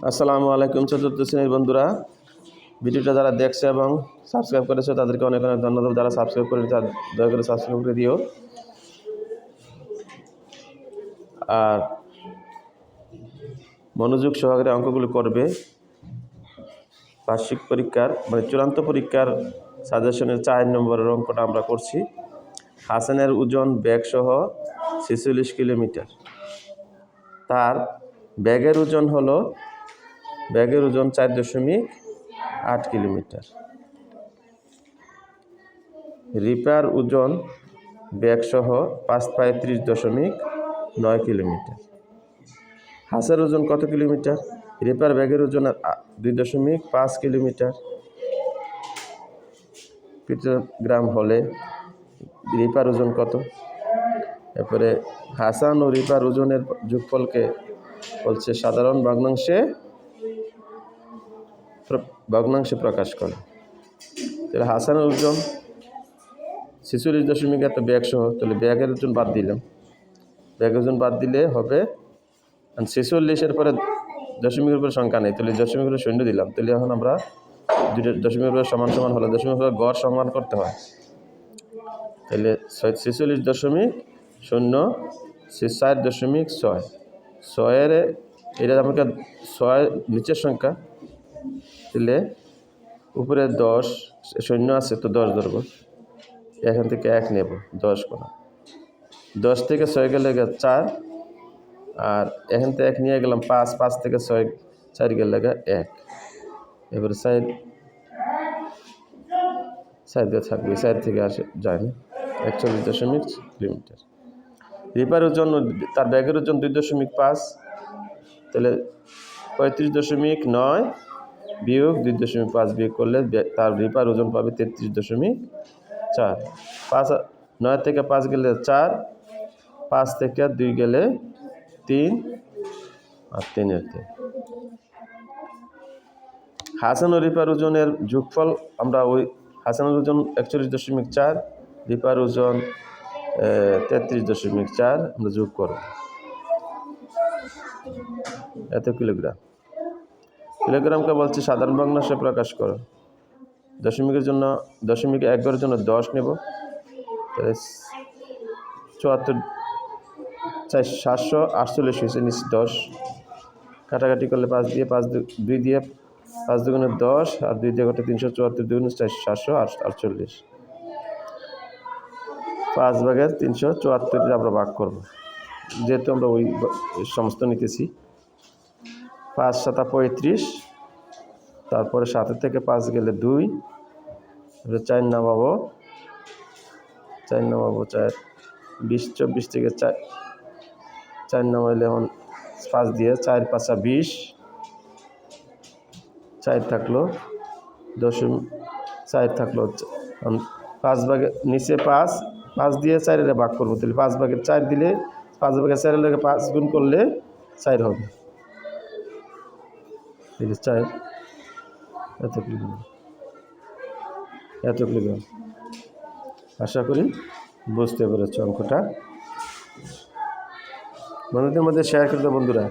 আসসালামু আলাইকুম চতুর্থ শ্রেণীর বন্ধুরা, ভিডিওটা যারা দেখছে এবং সাবস্ক্রাইব করেছে তাদেরকে অনেক অনেক ধন্যবাদ। যারা সাবস্ক্রাইব করে দয়া করে সাবস্ক্রাইব করে দিও। আর মনোযোগ সহকারে অঙ্কগুলো করবে। বার্ষিক পরীক্ষার মানে চূড়ান্ত পরীক্ষার সাজেশনের 4 নম্বরের অঙ্কটা আমরা করছি। হাসানের ওজন ব্যাগ সহ 46 কিলোমিটার। তার ব্যাগের ওজন 4.8 কিলোমিটার। রিপার ওজন ব্যাগ সহ 35.9 কিলোমিটার। হাসার ওজন কত কিলোমিটার? রিপার ব্যাগের ওজন 2.5 কিলোমিটার গ্রাম হলে রিপার ওজন কত? এরপরে হাসান ও রিপার ওজনের যোগফলকে বলছে সাধারণ ভগ্নাংশে প্রকাশ করে। তাহলে হাসানের ওজন 46 এত ব্যাগ সহ, তাহলে ব্যাগের ওজন বাদ দিলাম। ব্যাগের ওজন বাদ দিলে হবে 46 পরে দশমিকের উপরে সংখ্যা নেই, তাহলে দশমিকের উপরে শূন্য দিলাম। তাহলে এখন আমরা দুটো দশমিকের উপরে সমান সমান হলে দশমিকের উপরে গড় সমান করতে হয়। তাহলে 46.0 4.6 এটা আমাকে 6 নিচের সংখ্যা, তাহলে উপরে 10 শূন্য আছে তো 10 ধরব, এখান থেকে 1 নেব, 10 করা 10 থেকে 6 গেলে 4, আর এখান থেকে 1 নিয়ে গেলাম 5, 5 থেকে 4 গেলে 1। এবারে 4 দিয়ে থাকবে, 4 থেকে আসে যায় না, 41.0 কিলোমিটার। রিপার ওজন, তার ব্যাগের ওজন 2.5, তাহলে 35.9 বিয়োগ 2.5 বিয়োগ করলে তার রিপার ওজন পাবে 33.4। 9 থেকে 5 গেলে 4, 5 থেকে 2 গেলে 3, আর 3 হাসান ও রিপার ওজনের যোগফল আমরা ওই হাসানের ওজন 41.4, রিপার ওজন 33.4 আমরা যোগ করব। এত কিলোগ্রামকে বলছে সাধারণ ভগ্নাংশে প্রকাশ করো। দশমিকের জন্য দশমিক একবারের জন্য 10 নেব, তাহলে 748 হয়েছে, নিচে 10 কাটাকাটি করলে 5 দিয়ে 2 দিয়ে 5 দুগুণে 10, আর 2 দিয়ে কত 374, 2 748। 5 ভাগের 374 আমরা ভাগ করব, যেহেতু আমরা ওই সমস্ত নিতেছি। 5 7 35, তারপরে 7 থেকে 5 গেলে 2, 4 নামাবো 4 20, 24 থেকে 4 নামাইলে এখন 5 দিয়ে 4 5 20, 4 থাকলো 4 থাকলো 5 ভাগে নিচে 5 দিয়ে 4 ভাগ করবো, তাহলে 5 ভাগের 4 দিলে 5 ভাগের 4 লাগে 5 গুণ করলে 4 হবে, 4 এত কিলোগ্রাম। আশা করি বুঝতে পেরেছ অঙ্কটা। বন্ধুদের মধ্যে শেয়ার করে দাও বন্ধুরা।